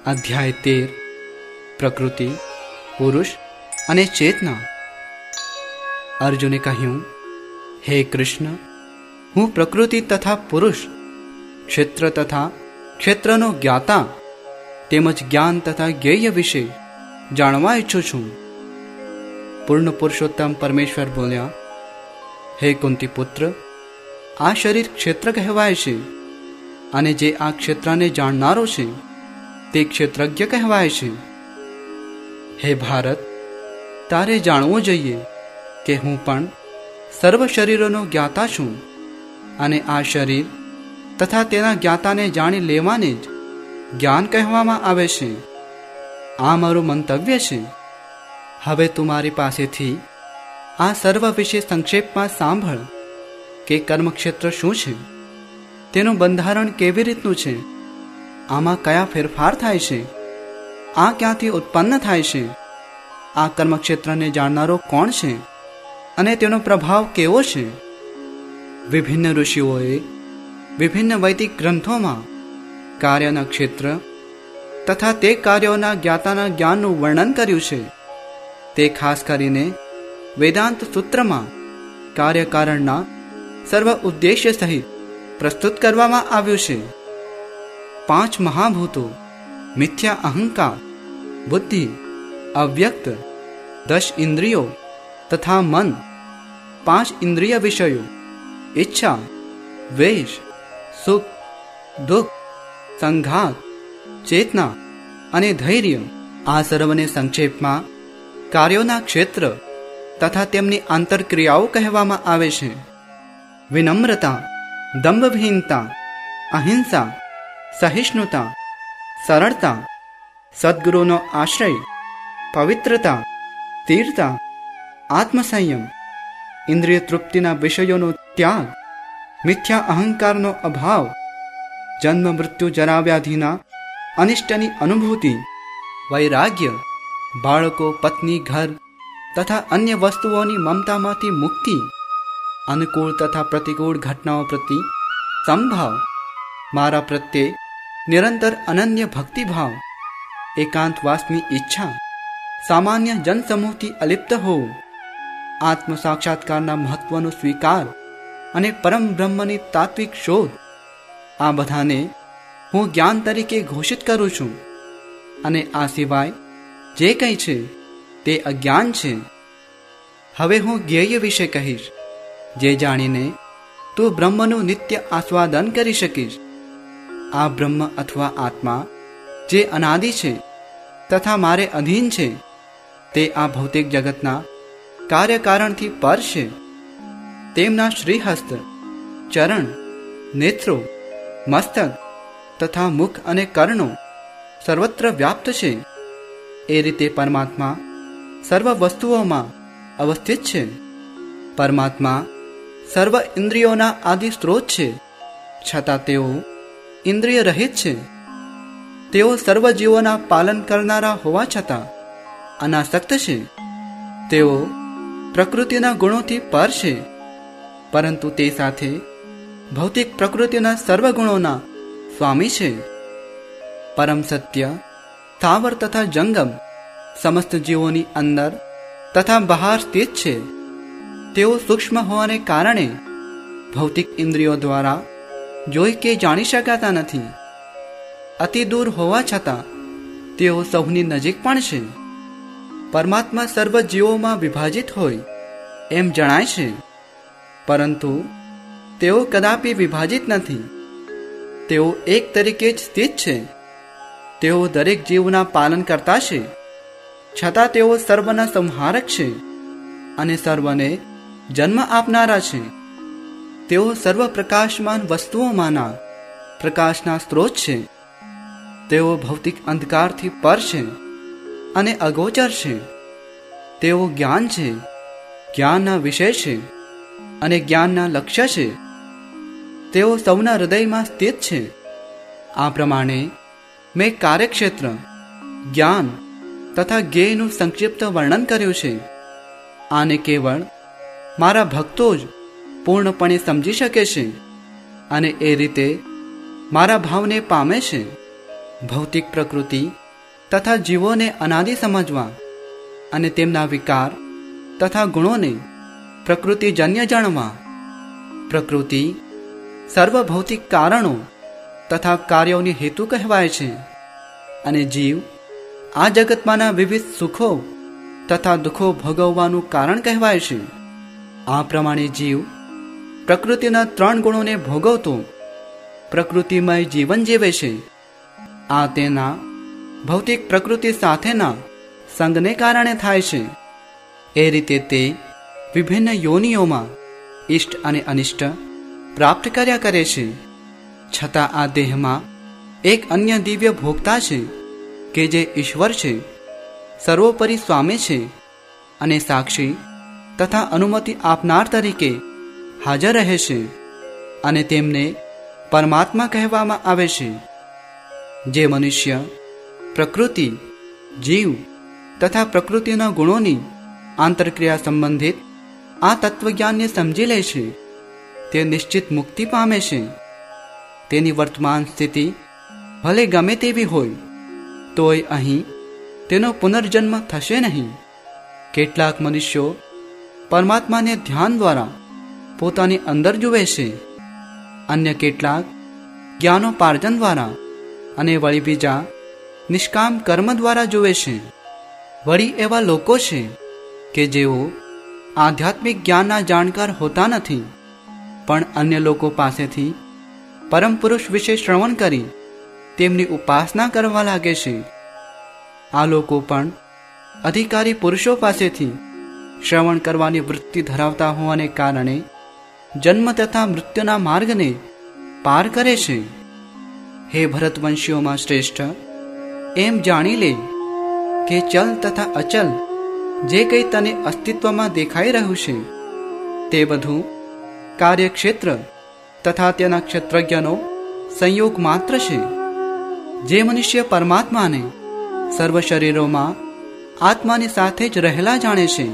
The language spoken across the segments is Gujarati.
અધ્યાય 13 પ્રકૃતિ, પુરુષ અને ચેતના. અર્જુને કહ્યું, હે કૃષ્ણ, હું પ્રકૃતિ તથા પુરુષ, ક્ષેત્ર તથા ક્ષેત્રનો જ્ઞાતા તેમજ જ્ઞાન તથા જ્ઞેય વિશે જાણવા ઈચ્છું છું. પૂર્ણ પુરુષોત્તમ પરમેશ્વર બોલ્યા, હે કુંતી પુત્ર, આ શરીર ક્ષેત્ર કહેવાય છે, અને જે આ ક્ષેત્રને જાણનારો છે તે ક્ષેત્રજ્ઞ કહેવાય છે. હે ભારત, તારે જાણવું જોઈએ કે હું પણ સર્વ શરીરોનો જ્ઞાતા છું, અને આ શરીર તથા તેના જ્ઞાતાને જાણી લેવાને જ જ્ઞાન કહેવામાં આવે છે. આ મારું મંતવ્ય છે. હવે તું મારી પાસેથી આ સર્વ વિશે સંક્ષેપમાં સાંભળ કે કર્મક્ષેત્ર શું છે, તેનું બંધારણ કેવી રીતનું છે, આમાં કયા ફેરફાર થાય છે, આ ક્યાંથી ઉત્પન્ન થાય છે, આ કર્મક્ષેત્રને જાણનારો કોણ છે અને તેનો પ્રભાવ કેવો છે. વિભિન્ન ઋષિઓએ વિભિન્ન વૈદિક ગ્રંથોમાં કાર્યના ક્ષેત્ર તથા તે કાર્યોના જ્ઞાતાના જ્ઞાનનું વર્ણન કર્યું છે. તે ખાસ કરીને વેદાંત સૂત્રમાં કાર્યકારણના સર્વ ઉદ્દેશ્ય સહિત પ્રસ્તુત કરવામાં આવ્યું છે. 5 મહાભૂતો, મિથ્યા અહંકાર, બુદ્ધિ, અવ્યક્ત, 10 ઇન્દ્રિયો તથા મન, 5 ઇન્દ્રિય વિષયો, ઈચ્છા, દ્વેષ, સુખ, દુઃખ, સંઘાત, ચેતના અને ધૈર્ય, આ સર્વને સંક્ષેપમાં કાર્યોના ક્ષેત્ર તથા તેમની આંતરક્રિયાઓ કહેવામાં આવે છે. વિનમ્રતા, દંભવિહીનતા, અહિંસા, સહિષ્ણુતા, સરળતા, સદ્ગુરુનો આશ્રય, પવિત્રતા, સ્થિરતા, આત્મસંયમ, ઇન્દ્રિય તૃપ્તિના વિષયોનો ત્યાગ, મિથ્યા અહંકારનો અભાવ, જન્મ મૃત્યુ જરાવ્યાધિના અનિષ્ટની અનુભૂતિ, વૈરાગ્ય, બાળકો, પત્ની, ઘર તથા અન્ય વસ્તુઓની મમતામાંથી મુક્તિ, અનુકૂળ તથા પ્રતિકૂળ ઘટનાઓ પ્રતિ સમભાવ, મારા પ્રત્યે નિરંતર અનન્ય ભક્તિભાવ, એકાંતવાસની ઈચ્છા, સામાન્ય જનસમૂહથી અલિપ્ત હોવું, આત્મ સાક્ષાત્કારના મહત્વનો સ્વીકાર અને પરમ બ્રહ્મની તાત્વિક શોધ, આ બધાને હું જ્ઞાન તરીકે ઘોષિત કરું છું. અને આ સિવાય જે કંઈ છે તે અજ્ઞાન છે. હવે હું જ્ઞેય વિશે કહીશ, જે જાણીને તું બ્રહ્મનું નિત્ય આસ્વાદન કરી શકીશ. આ બ્રહ્મ અથવા આત્મા જે અનાદિ છે તથા મારે અધીન છે, તે આ ભૌતિક જગતના કાર્યકારણથી પર છે. તેમના શ્રીહસ્ત, ચરણ, નેત્રો, મસ્તક તથા મુખ અને કર્ણો સર્વત્ર વ્યાપ્ત છે. એ રીતે પરમાત્મા સર્વ વસ્તુઓમાં અવસ્થિત છે. પરમાત્મા સર્વ ઇન્દ્રિયોના આદિ સ્ત્રોત છે, છતાં તેઓ ઇન્દ્રિય રહિત છે. તેઓ સર્વ જીવોના પાલન કરનારા હોવા છતાં અનાસક્ત છે. તેઓ પ્રકૃતિના ગુણોથી પર છે, પરંતુ તે સાથે ભૌતિક પ્રકૃતિના સર્વ ગુણોના સ્વામી છે. પરમ સત્ય, સ્થાવર તથા જંગમ સમસ્ત જીવોની અંદર તથા બહાર સ્થિત છે. તેઓ સૂક્ષ્મ હોવાને કારણે ભૌતિક ઇન્દ્રિયો દ્વારા જોઈ કે જાણી શકાતા નથી. અતિ દૂર હોવા છતાં તેઓ સૌની નજીક પણ છે. પરમાત્મા સર્વ જીવોમાં વિભાજિત હોય એમ જણાય છે, પરંતુ તેઓ કદાપી વિભાજિત નથી. તેઓ એક તરીકે જ સ્થિત છે. તેઓ દરેક જીવના પાલન કરતા છે, છતાં તેઓ સર્વના સંહારક છે અને સર્વને જન્મ આપનારા છે. તેઓ સર્વ પ્રકાશમાન વસ્તુઓમાંના પ્રકાશના સ્ત્રોત છે. તેઓ ભૌતિક અંધકારથી પર છે અને અગોચર છે. તેઓ જ્ઞાન છે, જ્ઞાનના વિષય છે અને જ્ઞાનના લક્ષ્ય છે. તેઓ સૌના હૃદયમાં સ્થિત છે. આ પ્રમાણે મેં કાર્યક્ષેત્ર, જ્ઞાન તથા જ્ઞેયનું સંક્ષિપ્ત વર્ણન કર્યું છે. આને કેવળ મારા ભક્તો જ પૂર્ણપણે સમજી શકે છે અને એ રીતે મારા ભાવને પામે છે. ભૌતિક પ્રકૃતિ તથા જીવોને અનાદિ સમજવા અને તેમના વિકાર તથા ગુણોને પ્રકૃતિજન્ય જાણવા. પ્રકૃતિ સર્વ ભૌતિક કારણો તથા કાર્યોની હેતુ કહેવાય છે અને જીવ આ જગતમાંના વિવિધ સુખો તથા દુઃખો ભોગવવાનું કારણ કહેવાય છે. આ પ્રમાણે જીવ પ્રકૃતિના 3 ગુણોને ભોગવતો પ્રકૃતિમય જીવન જીવે છે. આ તેના ભૌતિક પ્રકૃતિ સાથેના સંગને કારણે થાય છે. એ રીતે તે વિભિન્ન યોનિઓમાં ઇષ્ટ અને અનિષ્ટ પ્રાપ્ત કર્યા કરે છે. છતાં આ દેહમાં એક અન્ય દિવ્ય ભોગતા છે કે જે ઈશ્વર છે, સર્વોપરી સ્વામી છે અને સાક્ષી તથા અનુમતિ આપનાર તરીકે હાજર રહે છે અને તેમને પરમાત્મા કહેવામાં આવે છે. જે મનુષ્ય પ્રકૃતિ, જીવ તથા પ્રકૃતિના ગુણોની આંતરક્રિયા સંબંધિત આ તત્વજ્ઞાનને સમજી લે છે તે નિશ્ચિત મુક્તિ પામે છે. તેની વર્તમાન સ્થિતિ ભલે ગમે તેવી હોય તોય અહીં તેનો પુનર્જન્મ થશે નહીં. કેટલાક મનુષ્યો પરમાત્માને ધ્યાન દ્વારા પોતાની અંદર જુએ છે, અન્ય કેટલાક જ્ઞાનોપાર્જન દ્વારા અને વળી બીજા નિષ્કામ કર્મ દ્વારા જુએ છે. વળી એવા લોકો છે કે જેઓ આધ્યાત્મિક જ્ઞાનના જાણકાર હોતા નથી પણ અન્ય લોકો પાસેથી પરમ પુરુષ વિશે શ્રવણ કરી તેમની ઉપાસના કરવા લાગે છે. આ લોકો પણ અધિકારી પુરુષો પાસેથી શ્રવણ કરવાની વૃત્તિ ધરાવતા હોવાને કારણે જન્મ તથા મૃત્યુના માર્ગને પાર કરે છે. હે ભરતવંશીઓમાં શ્રેષ્ઠ, એમ જાણી લે કે ચલ તથા અચલ જે કંઈ તને અસ્તિત્વમાં દેખાઈ રહ્યું છે તે બધું કાર્યક્ષેત્ર તથા તેના ક્ષેત્રજ્ઞનો સંયોગ માત્ર છે. જે મનુષ્ય પરમાત્માને સર્વ શરીરોમાં આત્માની સાથે જ રહેલા જાણે છે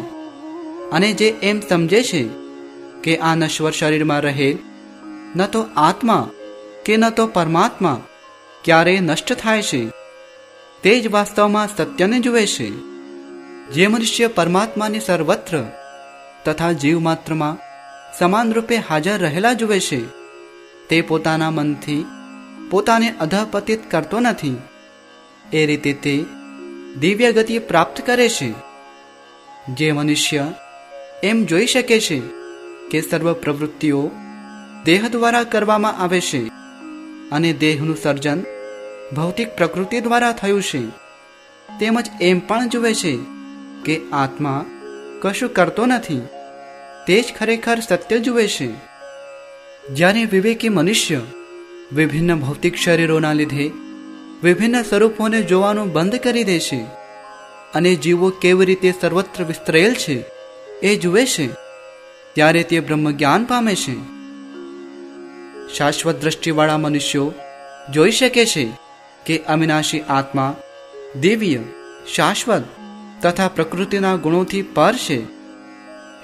અને જે એમ સમજે છે કે આ નશ્વર શરીરમાં રહેલ ન તો આત્મા કે ન તો પરમાત્મા ક્યારેય નષ્ટ થાય છે, તે જ વાસ્તવમાં સત્યને જુએ છે. જે મનુષ્ય પરમાત્માને સર્વત્ર તથા જીવ માત્રમાં સમાન રૂપે હાજર રહેલા જુએ છે તે પોતાના મનથી પોતાને અધઃપતિત કરતો નથી. એ રીતે તે દિવ્ય ગતિ પ્રાપ્ત કરે છે. જે મનુષ્ય એમ જોઈ શકે છે કે સર્વ પ્રવૃત્તિઓ દેહ દ્વારા કરવામાં આવે છે અને દેહનું સર્જન ભૌતિક પ્રકૃતિ દ્વારા થયું છે, તેમજ એમ પણ જુએ છે કે આત્મા કશું કરતો નથી, તે જ ખરેખર સત્ય જુએ છે. જ્યારે વિવેકી મનુષ્ય વિભિન્ન ભૌતિક શરીરોના લીધે વિભિન્ન સ્વરૂપોને જોવાનું બંધ કરી દે છે અને જીવો કેવી રીતે સર્વત્ર વિસ્તરેલ છે એ જુએ છે, ત્યારે તે બ્રહ્મ જ્ઞાન પામે છે. શાશ્વત દ્રષ્ટિવાળા મનુષ્યો જોઈ શકે છે કે અવિનાશી આત્મા દિવ્ય, શાશ્વત તથા પ્રકૃતિના ગુણોથી પર છે.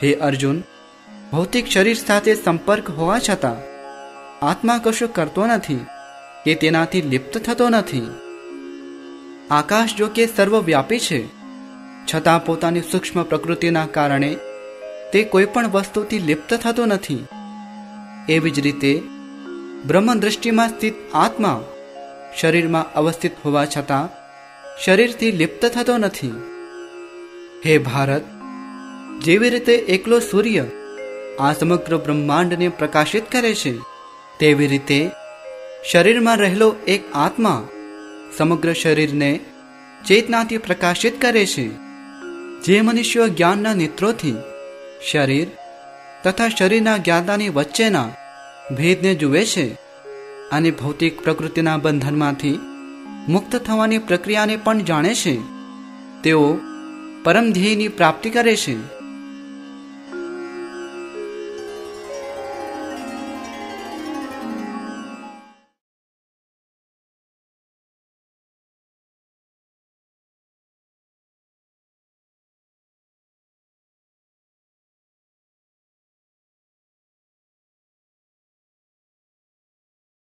હે અર્જુન, ભૌતિક શરીર સાથે સંપર્ક હોવા છતાં આત્મા કશું કરતો નથી કે તેનાથી લિપ્ત થતો નથી. આકાશ જો કે સર્વવ્યાપી છે છતાં પોતાની સૂક્ષ્મ પ્રકૃતિના કારણે તે કોઈ પણ વસ્તુથી લિપ્ત થતો નથી. એવી જ રીતે બ્રહ્મ દ્રષ્ટિમાં સ્થિત આત્મા શરીરમાં અવસ્થિત હોવા છતાં શરીરથી લિપ્ત થતો નથી. હે ભારત, જેવી રીતે એકલો સૂર્ય આ સમગ્ર બ્રહ્માંડને પ્રકાશિત કરે છે તેવી રીતે શરીરમાં રહેલો એક આત્મા સમગ્ર શરીરને ચેતનાથી પ્રકાશિત કરે છે. જે મનુષ્યો જ્ઞાનના નેત્રોથી શરીર તથા શરીરના જ્ઞાતાની વચ્ચેના ભેદને જુએ છે અને ભૌતિક પ્રકૃતિના બંધનમાંથી મુક્ત થવાની પ્રક્રિયાને પણ જાણે છે, તેઓ પરમ ધ્યેયની પ્રાપ્તિ કરે છે.